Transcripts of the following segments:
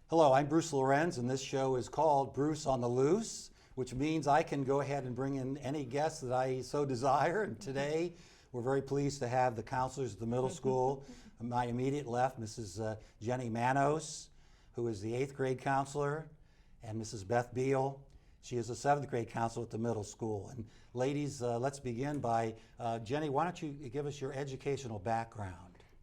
Hello, I'm Bruce Lorincz, and this show is called Bruce on the Loose, which means I can go ahead and bring in any guests that I so desire. And today, we're very pleased to have the counselors at the middle school. On my immediate left, Mrs. Jenny Manos, who is the 8th grade counselor, and Mrs. Beth Beal. She is a 7th grade counselor at the middle school. And ladies, let's begin by, Jenny, why don't you give us your educational background?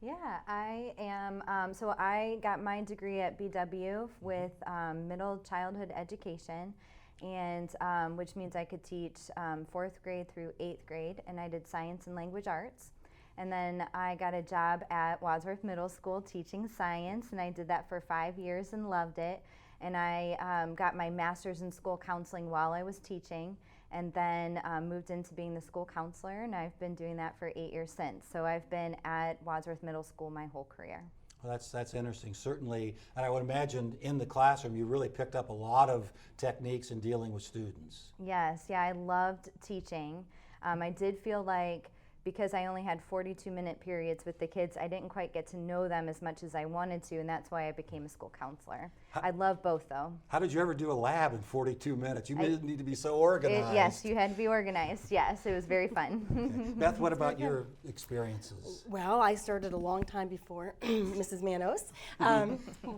Yeah, I am, so I got my degree at BW with middle childhood education, and which means I could teach 4th grade through 8th grade, and I did science and language arts. And then I got a job at Wadsworth Middle School teaching science, and I did that for 5 years and loved it. And I got my master's in school counseling while I was teaching, and then moved into being the school counselor, and I've been doing that for 8 years since. So I've been at Wadsworth Middle School my whole career. Well, that's interesting, certainly. And I would imagine in the classroom you really picked up a lot of techniques in dealing with students. Yes, yeah, I loved teaching. I did feel like because I only had 42-minute periods with the kids, I didn't quite get to know them as much as I wanted to, and that's why I became a school counselor. I love both, though. How did you ever do a lab in 42 minutes? You need to be so organized. Yes, you had to be organized. Yes, it was very fun. Okay. Beth, what about your experiences? Well, I started a long time before Mrs. Manos.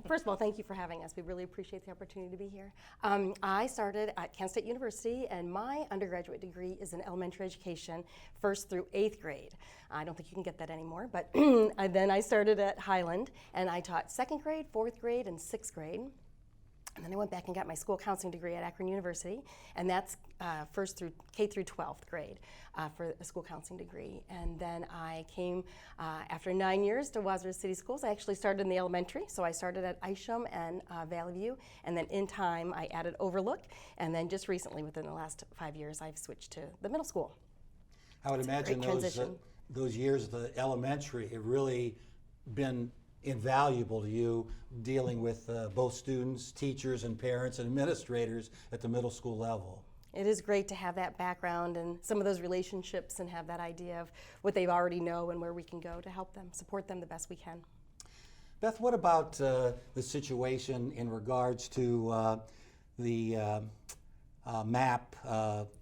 First of all, thank you for having us. We really appreciate the opportunity to be here. I started at Kent State University, and my undergraduate degree is in elementary education, 1st through 8th grade. I don't think you can get that anymore, but then I started at Highland, and I taught 2nd grade, 4th grade, and 6th grade. And then I went back and got my school counseling degree at Akron University, and that's K through 12th grade for a school counseling degree. And then I came after 9 years to Wadsworth City Schools. I actually started in the elementary, so I started at Isham and Valley View, and then in time I added Overlook, and then just recently, within the last 5 years, I've switched to the middle school. I would imagine those years at the elementary have really been invaluable to you, dealing with both students, teachers, and parents and administrators at the middle school level. It is great to have that background and some of those relationships and have that idea of what they already know and where we can go to help them, support them the best we can. Beth, what about the situation in regards to the MAP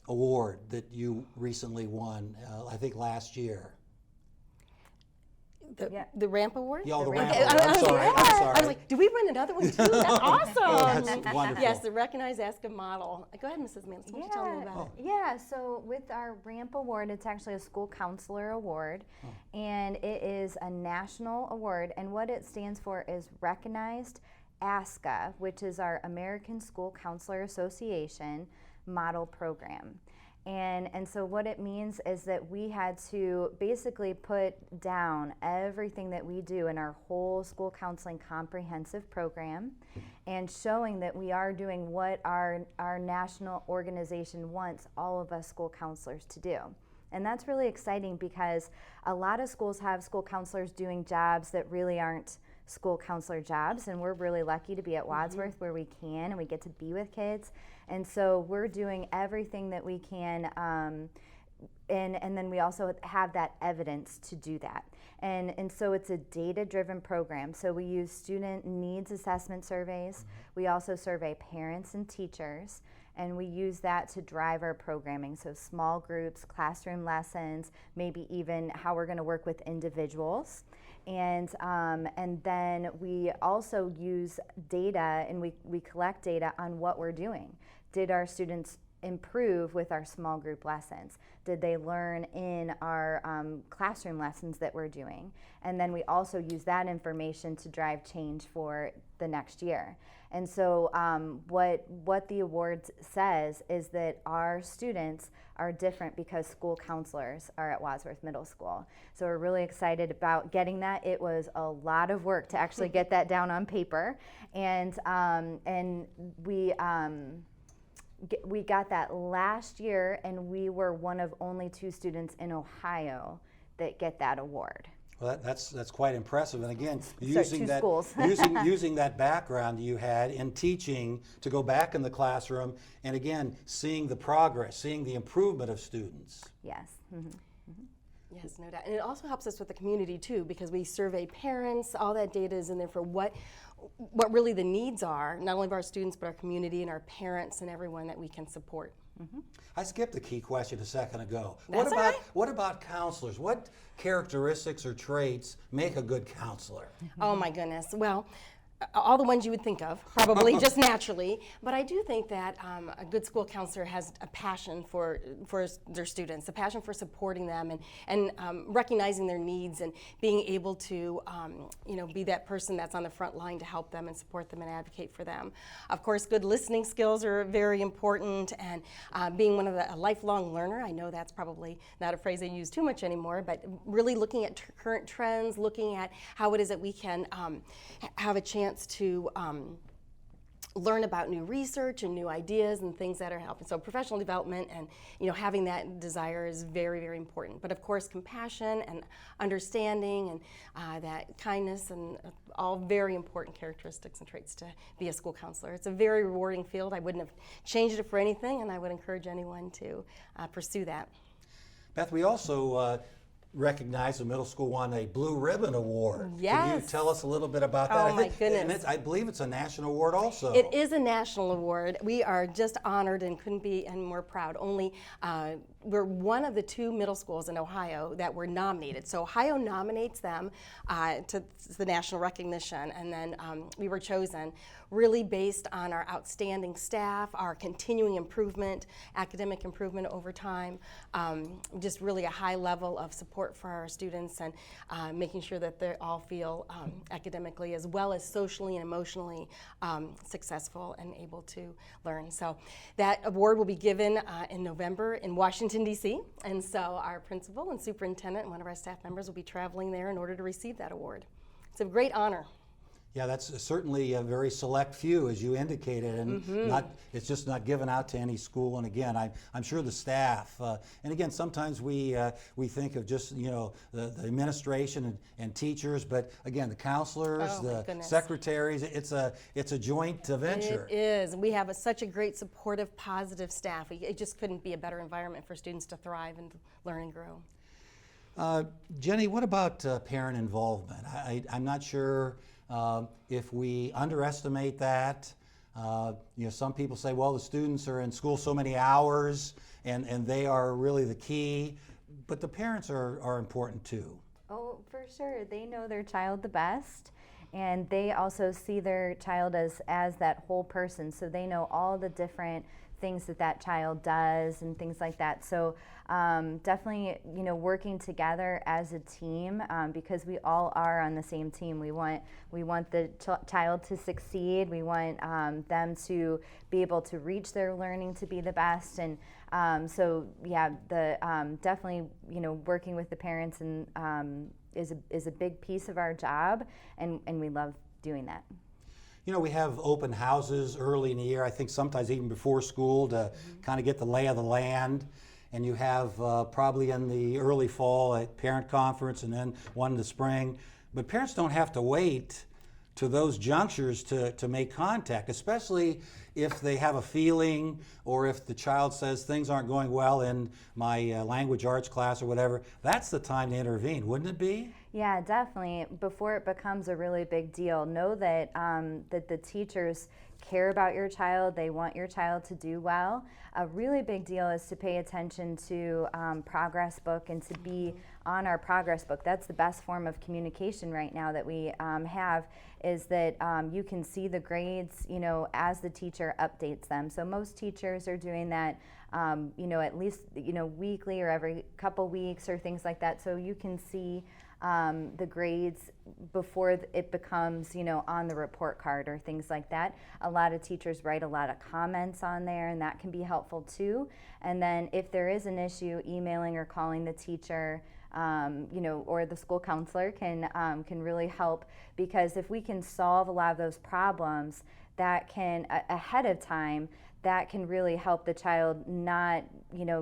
award that you recently won, I think last year? The RAMP award? Yeah, the RAMP. RAMP award. I'm sorry. I was like, did we win another one too? That's awesome. Oh, that's wonderful. Yes, the Recognized ASCA model. Go ahead, Mrs. Manos. Why don't you tell me about it? Yeah, so with our RAMP award, it's actually a school counselor award, and it is a national award, and what it stands for is Recognized ASCA, which is our American School Counselor Association model program. And so what it means is that we had to basically put down everything that we do in our whole school counseling comprehensive program, and showing that we are doing what our national organization wants all of us school counselors to do. And that's really exciting because a lot of schools have school counselors doing jobs that really aren't school counselor jobs, and we're really lucky to be at Wadsworth where we can and we get to be with kids. And so we're doing everything that we can, and then we also have that evidence to do that. And so it's a data-driven program. So we use student needs assessment surveys. We also survey parents and teachers, and we use that to drive our programming. So small groups, classroom lessons, maybe even how we're going to work with individuals. And then we also use data, and we collect data on what we're doing. Did our students improve with our small group lessons? Did they learn in our classroom lessons that we're doing? And then we also use that information to drive change for the next year. And so what the award says is that our students are different because school counselors are at Wadsworth Middle School. So we're really excited about getting that. It was a lot of work to actually get that down on paper, and we got that last year, and we were one of only 2 students in Ohio that get that award. Well, that's quite impressive. And again, using that background you had in teaching to go back in the classroom, and again, seeing the progress, seeing the improvement of students. Yes. Mm-hmm. Yes, no doubt. And it also helps us with the community too, because we survey parents. All that data is in there for what really the needs are, not only of our students, but our community and our parents and everyone that we can support. I skipped the key question a second ago. That's all right. What about counselors? What characteristics or traits make a good counselor? Oh my goodness. Well, all the ones you would think of, probably just naturally. But I do think that a good school counselor has a passion for their students, a passion for supporting them and recognizing their needs and being able to be that person that's on the front line to help them and support them and advocate for them. Of course, good listening skills are very important, and being a lifelong learner. I know that's probably not a phrase I use too much anymore, but really looking at current trends, looking at how it is that we can have a chance to learn about new research and new ideas and things that are helping. So professional development and having that desire is very, very important. But of course, compassion and understanding and that kindness and all very important characteristics and traits to be a school counselor. It's a very rewarding field. I wouldn't have changed it for anything, and I would encourage anyone to pursue that. Beth, we also recognize the middle school won a Blue Ribbon Award. Yes. Can you tell us a little bit about that? Oh, my goodness. And I believe it's a national award also. It is a national award. We are just honored and couldn't be any more proud. We're one of the 2 middle schools in Ohio that were nominated. So Ohio nominates them to the national recognition, and then we were chosen really based on our outstanding staff, our continuing improvement, academic improvement over time, just really a high level of support for our students and making sure that they all feel academically as well as socially and emotionally successful and able to learn. So that award will be given in November in Washington, D.C., and so our principal and superintendent and one of our staff members will be traveling there in order to receive that award. It's a great honor. Yeah, that's certainly a very select few, as you indicated, and it's just not given out to any school. And again, I'm sure the staff, and again, sometimes we think of just the administration and teachers, but again, the counselors, the secretaries, it's a joint venture. It is. We have such a great, supportive, positive staff. It just couldn't be a better environment for students to thrive and learn and grow. Jenny, what about parent involvement? I'm not sure. If we underestimate that, some people say, well, the students are in school so many hours and they are really the key, but the parents are important too. Oh, for sure. They know their child the best, and they also see their child as that whole person, so they know all the different things that child does and things like that. So definitely, working together as a team, because we all are on the same team. We want the child to succeed. We want them to be able to reach their learning to be the best. And so yeah, definitely, working with the parents and is a big piece of our job, and we love doing that. We have open houses early in the year, I think sometimes even before school, to kind of get the lay of the land. And you have probably in the early fall a parent conference and then one in the spring. But parents don't have to wait to those junctures to make contact, especially if they have a feeling or if the child says things aren't going well in my language arts class or whatever. That's the time to intervene, wouldn't it be? Yeah, definitely. Before it becomes a really big deal, know that that the teachers care about your child. They want your child to do well. A really big deal is to pay attention to progress book and to be on our progress book. That's the best form of communication right now that we have, is that you can see the grades, as the teacher updates them. So most teachers are doing that, at least, weekly or every couple weeks or things like that. So you can see the grades before it becomes, on the report card or things like that. A lot of teachers write a lot of comments on there, and that can be helpful too. And then if there is an issue, emailing or calling the teacher, or the school counselor can really help, because if we can solve a lot of those problems, that can ahead of time, that can really help the child not,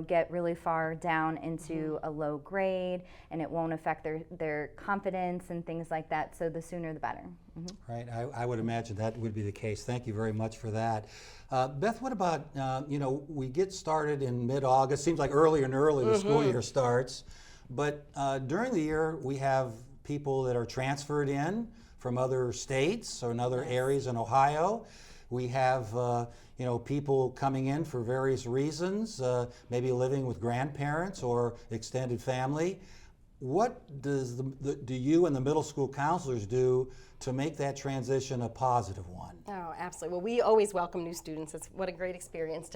get really far down into a low grade, and it won't affect their confidence and things like that. So the sooner the better. Right, I would imagine that would be the case. Thank you very much for that. Beth, what about, we get started in mid-August, seems like earlier and earlier the school year starts. But during the year, we have people that are transferred in from other states or in other areas in Ohio. We have people coming in for various reasons, maybe living with grandparents or extended family. What does do you and the middle school counselors do to make that transition a positive one? Oh, absolutely. Well, we always welcome new students. It's what a great experience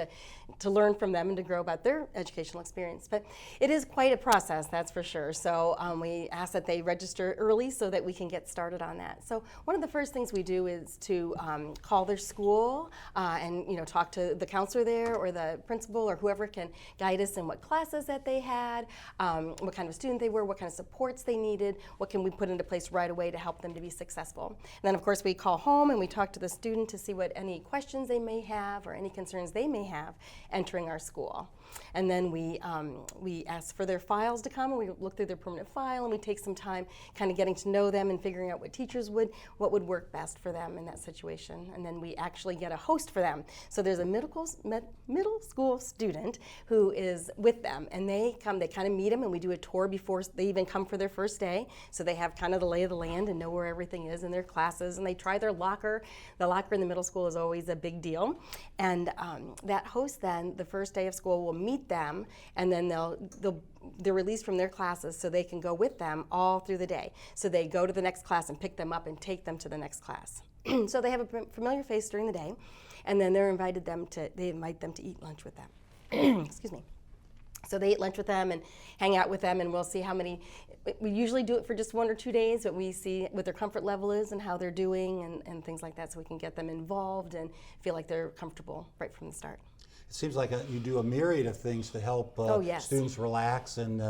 to learn from them and to grow about their educational experience. But it is quite a process, that's for sure. So we ask that they register early so that we can get started on that. So one of the first things we do is to call their school and talk to the counselor there or the principal or whoever can guide us in what classes that they had, what kind of student they were, what kind of supports they needed, what can we put into place right away to help them to be successful. And then of course we call home and we talk to the student to see what any questions they may have or any concerns they may have entering our school. And then we ask for their files to come and we look through their permanent file and we take some time kind of getting to know them and figuring out what would work best for them in that situation. And then we actually get a host for them. So there's a middle school student who is with them and they kind of meet them and we do a tour before they even come for their first day. So they have kind of the lay of the land and know where everything is in their classes and they try their locker. The locker in the middle school is always a big deal. And that host then, the first day of school, will meet them and then they're released from their classes so they can go with them all through the day. So they go to the next class and pick them up and take them to the next class. So they have a familiar face during the day and then they invite them to eat lunch with them. Excuse me. So they eat lunch with them and hang out with them and we'll see how many, we usually do it for just 1 or 2 days, but we see what their comfort level is and how they're doing and things like that so we can get them involved and feel like they're comfortable right from the start. It seems like you do a myriad of things to help students relax, and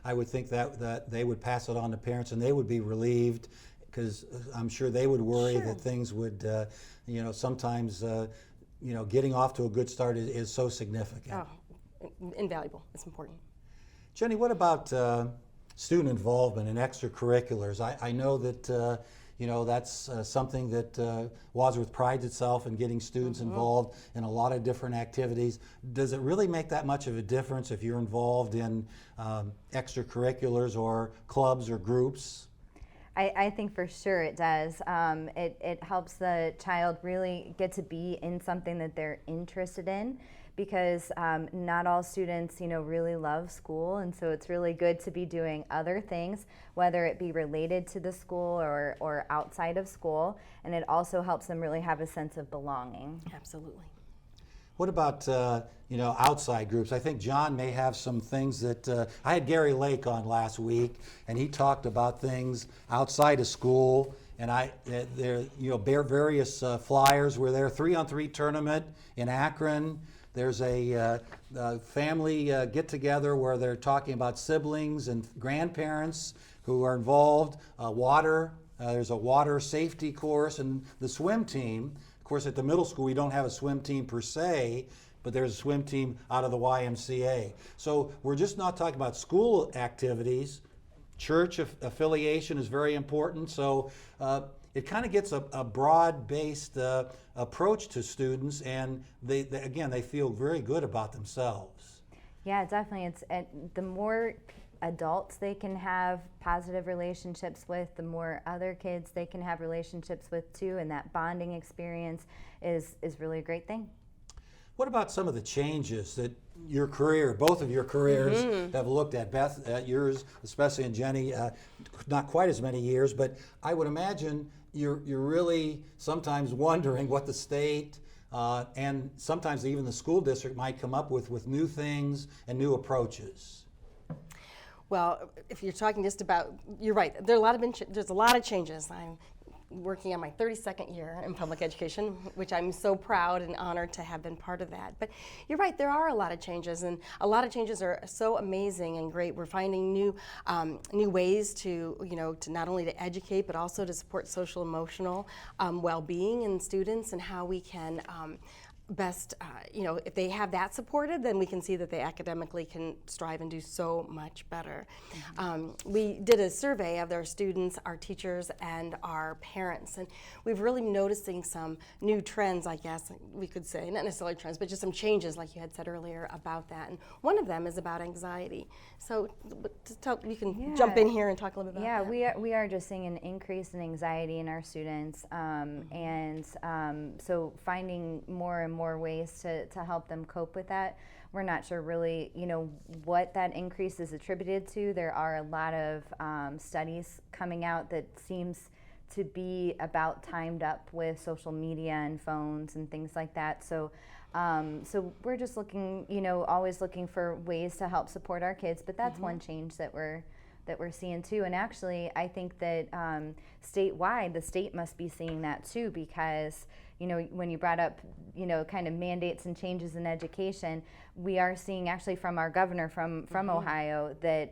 I would think that they would pass it on to parents and they would be relieved because I'm sure they would worry that things would, sometimes, getting off to a good start is so significant. Oh, invaluable. It's important. Jenny, what about student involvement in extracurriculars? I know that that's something that Wadsworth prides itself in getting students involved in a lot of different activities. Does it really make that much of a difference if you're involved in extracurriculars or clubs or groups? I think for sure it does. It helps the child really get to be in something that they're interested in, because not all students, really love school, and so it's really good to be doing other things, whether it be related to the school or outside of school, and it also helps them really have a sense of belonging. Absolutely. What about outside groups? I think John may have some things that I had Gary Lake on last week, and he talked about things outside of school. And there various flyers were there. 3-on-3 tournament in Akron. There's a family get-together where they're talking about siblings and grandparents who are involved. Water. There's a water safety course, and the swim team. Of course, at the middle school, we don't have a swim team per se, but there's a swim team out of the YMCA. So we're just not talking about school activities. Church affiliation is very important. So it kind of gets a broad-based approach to students, and they feel very good about themselves. Yeah, definitely. The more adults they can have positive relationships with, the more other kids they can have relationships with too, and that bonding experience is really a great thing. What about some of the changes that your career, both of your careers, have looked at? Beth, yours, especially, and Jenny, not quite as many years, but I would imagine you're really sometimes wondering what the state and sometimes even the school district might come up with new things and new approaches. Well, if you're talking just about, you're right. There's a lot of changes. I'm working on my 32nd year in public education, which I'm so proud and honored to have been part of that. But you're right, there are a lot of changes, and a lot of changes are so amazing and great. We're finding new ways to not only to educate, but also to support social emotional well-being in students, and how we can best, if they have that supported, then we can see that they academically can strive and do so much better. We did a survey of their students, our teachers, and our parents, and we've really been noticing some new trends, I guess we could say, not necessarily trends, but just some changes, like you had said earlier, about that. And one of them is about anxiety. So you can jump in here and talk a little bit about that. Yeah, we are just seeing an increase in anxiety in our students, so finding more and more ways to help them cope with that. We're not sure really, what that increase is attributed to. There are a lot of studies coming out that seems to be about timed up with social media and phones and things like that. So we're just looking, always looking for ways to help support our kids. But that's one change that we're seeing too. And actually, I think that statewide, the state must be seeing that too, because when you brought up, kind of mandates and changes in education, we are seeing actually from our governor from Ohio that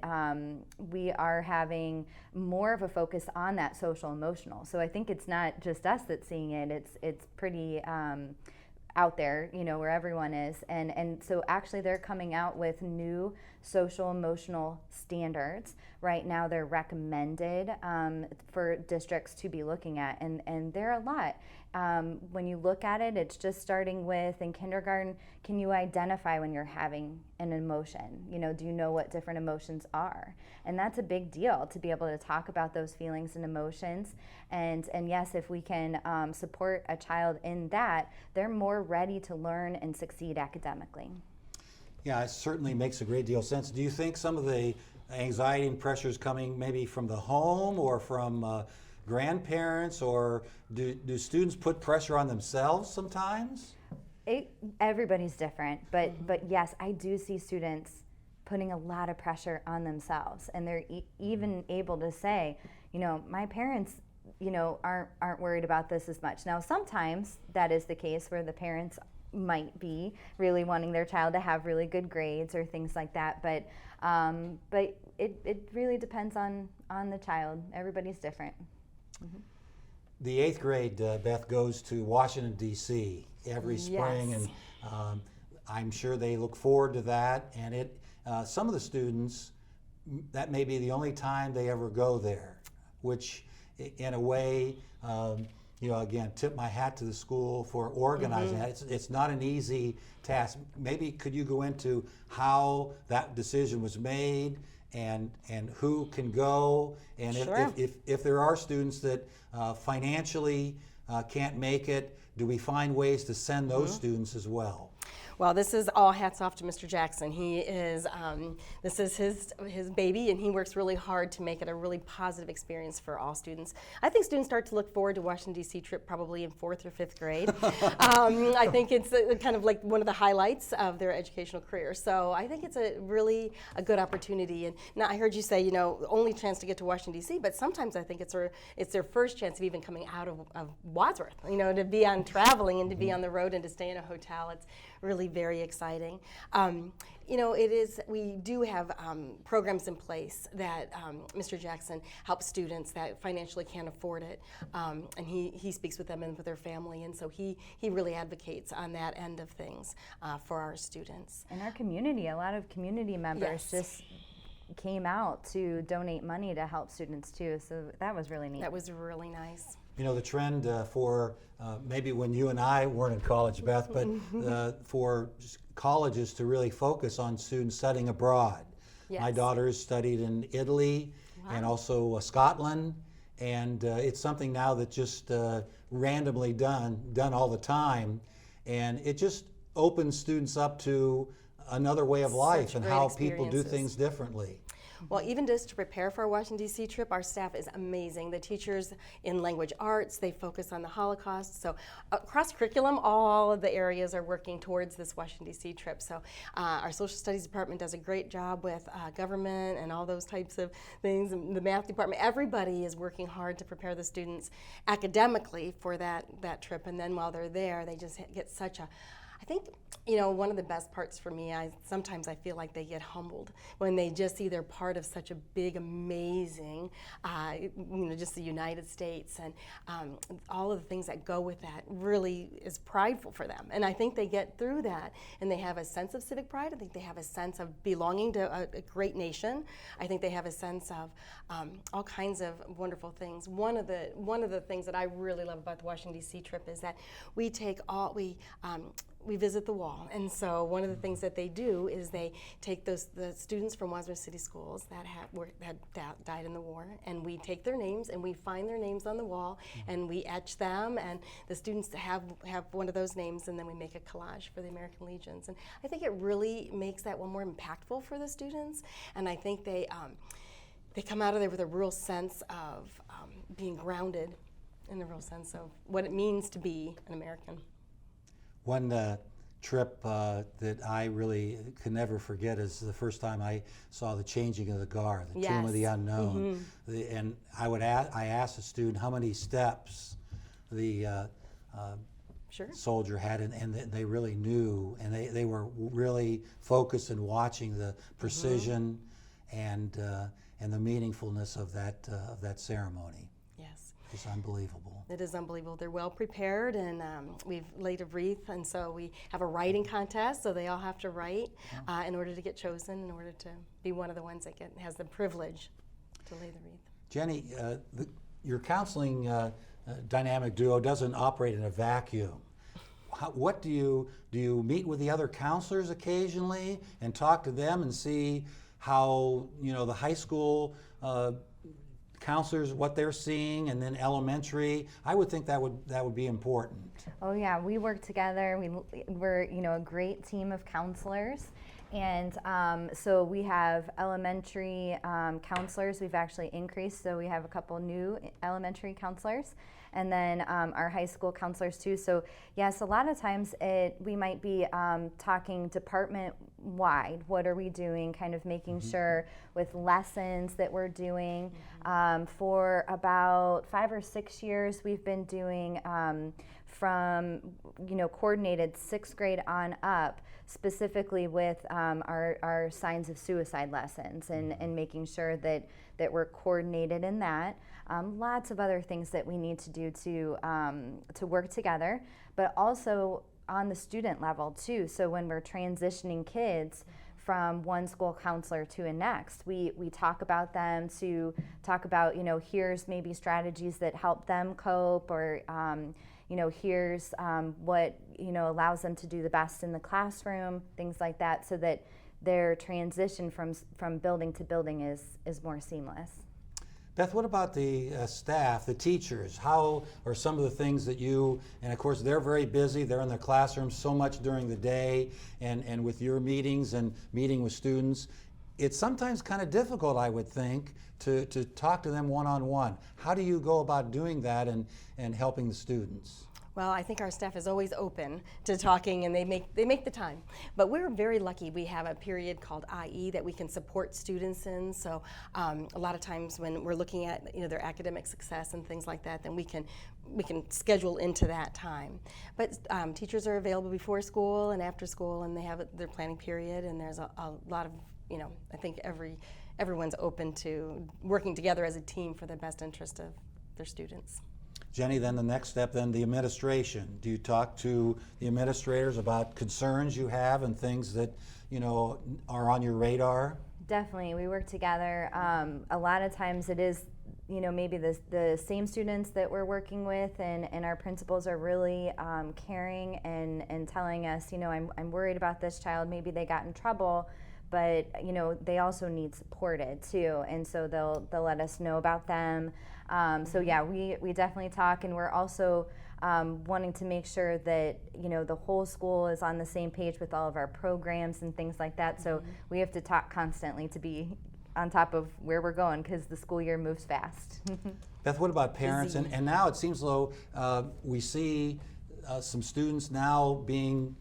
we are having more of a focus on that social emotional. So I think it's not just us that's seeing it. It's pretty out there, where everyone is. And so actually they're coming out with new social emotional standards. Right now they're recommended for districts to be looking at, and there are a lot. When you look at it, it's just starting with, in kindergarten, can you identify when you're having an emotion? Do you know what different emotions are? And that's a big deal, to be able to talk about those feelings and emotions. And yes, if we can support a child in that, they're more ready to learn and succeed academically. Yeah, it certainly makes a great deal of sense. Do you think some of the anxiety and pressures coming maybe from the home or from grandparents, or do students put pressure on themselves sometimes? Everybody's different, but yes, I do see students putting a lot of pressure on themselves, and they're even able to say, my parents, aren't worried about this as much. Now, sometimes that is the case where the parents might be really wanting their child to have really good grades or things like that, but it really depends on the child. Everybody's different. The 8th grade, Beth, goes to Washington, D.C. every spring, Yes. and I'm sure they look forward to that. And some of the students, that may be the only time they ever go there, which in a way, again, tip my hat to the school for organizing that. It's not an easy task. Maybe could you go into how that decision was made, and who can go, and Sure. if there are students that financially can't make it, do we find ways to send those students as well? Well, this is all hats off to Mr. Jackson. He is, this is his baby, and he works really hard to make it a really positive experience for all students. I think students start to look forward to Washington, D.C. trip probably in 4th or 5th grade. I think it's kind of like one of the highlights of their educational career. So I think it's really a good opportunity. And now I heard you say, only chance to get to Washington, D.C., but sometimes I think it's their first chance of even coming out of Wadsworth, to be on traveling and to be on the road and to stay in a hotel. It's really very exciting. We do have programs in place that Mr. Jackson helps students that financially can't afford it, and he speaks with them and with their family, and so he really advocates on that end of things for our students. In our community, a lot of community members just came out to donate money to help students too, so that was really neat. That was really nice. The trend for maybe when you and I weren't in college, Beth, but for colleges to really focus on students studying abroad. Yes. My daughter's studied in Italy and also Scotland, and it's something now that's just randomly done all the time, and it just opens students up to another way of life and how people do things differently. Well, even just to prepare for our Washington, D.C. trip, our staff is amazing. The teachers in language arts, they focus on the Holocaust. So across curriculum, all of the areas are working towards this Washington, D.C. trip. So our social studies department does a great job with government and all those types of things. And the math department, everybody is working hard to prepare the students academically for that trip. And then while they're there, they just get such a I think, one of the best parts for me, sometimes I feel like they get humbled when they just see they're part of such a big, amazing, just the United States, and all of the things that go with that really is prideful for them. And I think they get through that, and they have a sense of civic pride. I think they have a sense of belonging to a great nation. I think they have a sense of all kinds of wonderful things. One of the things that I really love about the Washington, D.C. trip is that we visit the wall, and so one of the things that they do is they take the students from Wadsworth City Schools that had died in the war, and we take their names and we find their names on the wall, and we etch them, and the students have one of those names, and then we make a collage for the American Legions. And I think it really makes that one more impactful for the students, and I think they come out of there with a real sense of being grounded, in the real sense of what it means to be an American. One trip that I really can never forget is the first time I saw the changing of the guard, the Tomb of the Unknown. And I asked the student how many steps the soldier had, and they really knew, and they were really focused in watching the precision and the meaningfulness of that ceremony. Yes. It's unbelievable. It is unbelievable. They're well prepared, and we've laid a wreath, and so we have a writing contest, so they all have to write in order to get chosen, in order to be one of the ones that has the privilege to lay the wreath. Jenny, your counseling dynamic duo doesn't operate in a vacuum. What do you meet with the other counselors occasionally and talk to them and see how the high school counselors, what they're seeing, and then elementary? I would think that would be important. Oh yeah, we work together. We're a great team of counselors, and so we have elementary counselors. We've actually increased, so we have a couple new elementary counselors, and then our high school counselors too. So yes, a lot of times we might be talking department-wide. What are we doing? Kind of making sure with lessons that we're doing. For about 5 or 6 years, we've been doing from coordinated 6th grade on up, specifically with our signs of suicide lessons, and making sure that we're coordinated in that. Lots of other things that we need to do to work together, but also on the student level too. So when we're transitioning kids from one school counselor to a next, we talk about them, to talk about here's maybe strategies that help them cope, or here's what allows them to do the best in the classroom, things like that, so that their transition from building to building is more seamless. Beth, what about the staff, the teachers? How are some of the things that and of course they're very busy, they're in their classrooms so much during the day, and with your meetings and meeting with students, it's sometimes kind of difficult, I would think, to talk to them one-on-one. How do you go about doing that and helping the students? Well, I think our staff is always open to talking, and they make the time. But we're very lucky. We have a period called IE that we can support students in. So a lot of times when we're looking at their academic success and things like that, then we can schedule into that time. But teachers are available before school and after school, and they have their planning period. And there's a lot of I think everyone's open to working together as a team for the best interest of their students. Jenny, then the next step, then the administration. Do you talk to the administrators about concerns you have and things that are on your radar? Definitely, we work together. A lot of times it is maybe the same students that we're working with, and our principals are really caring and telling us, I'm worried about this child, maybe they got in trouble, but they also need supported too, and so they'll let us know about them. So yeah, we definitely talk, and we're also wanting to make sure that the whole school is on the same page with all of our programs and things like that. So we have to talk constantly to be on top of where we're going, because the school year moves fast. Beth, what about parents? And now it seems though we see some students now being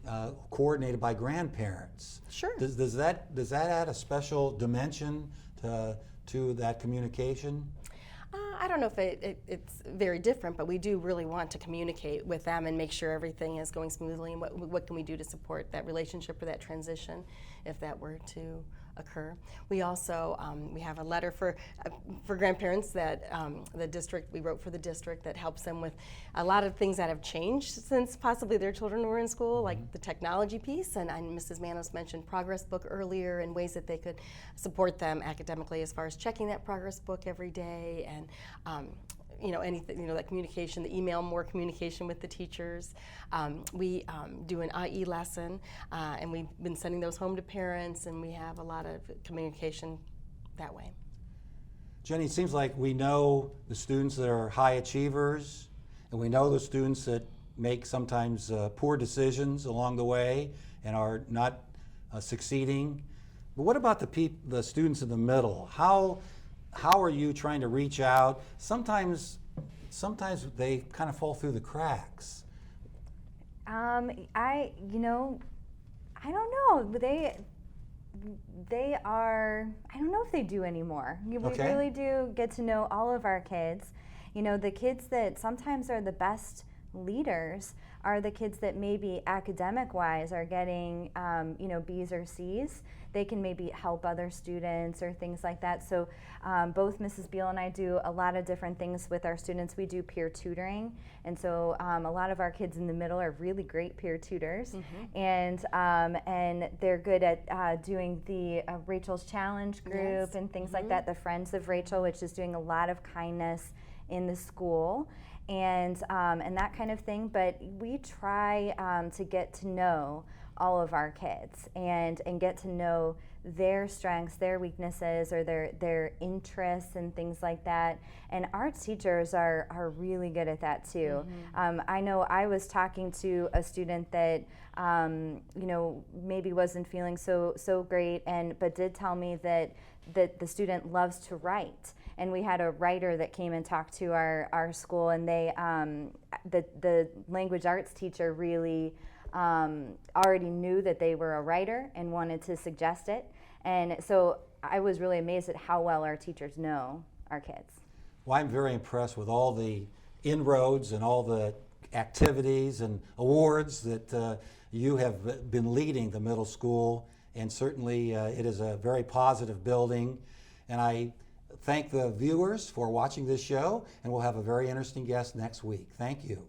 coordinated by grandparents. Sure. Does that add a special dimension to that communication? I don't know if it's very different, but we do really want to communicate with them and make sure everything is going smoothly, and what can we do to support that relationship or that transition if that were to occur. We also we have a letter for grandparents that we wrote for the district that helps them with a lot of things that have changed since possibly their children were in school, like the technology piece, and Mrs. Manos mentioned progress book earlier, and ways that they could support them academically as far as checking that progress book every day, and anything, that communication, the email, more communication with the teachers. We do an IE lesson, and we've been sending those home to parents, and we have a lot of communication that way. Jenny, it seems like we know the students that are high achievers, and we know the students that make sometimes poor decisions along the way and are not succeeding. But what about the students in the middle? How are you trying to reach out? Sometimes they kind of fall through the cracks. I don't know. They are, I don't know if they do anymore. We Okay. really do get to know all of our kids. The kids that sometimes are the best leaders are the kids that maybe academic-wise are getting, B's or C's. They can maybe help other students or things like that. So both Mrs. Beal and I do a lot of different things with our students. We do peer tutoring, and so a lot of our kids in the middle are really great peer tutors, and they're good at doing the Rachel's Challenge group and things like that. The Friends of Rachel, which is doing a lot of kindness in the school. And that kind of thing, but we try to get to know all of our kids and get to know their strengths, their weaknesses, or their interests and things like that. And our teachers are really good at that too. I know I was talking to a student that maybe wasn't feeling so great, but did tell me that the student loves to write. And we had a writer that came and talked to our school, and they the language arts teacher really already knew that they were a writer and wanted to suggest it. And so I was really amazed at how well our teachers know our kids. Well, I'm very impressed with all the inroads and all the activities and awards that you have been leading the middle school, and certainly it is a very positive building. And I thank the viewers for watching this show, and we'll have a very interesting guest next week. Thank you.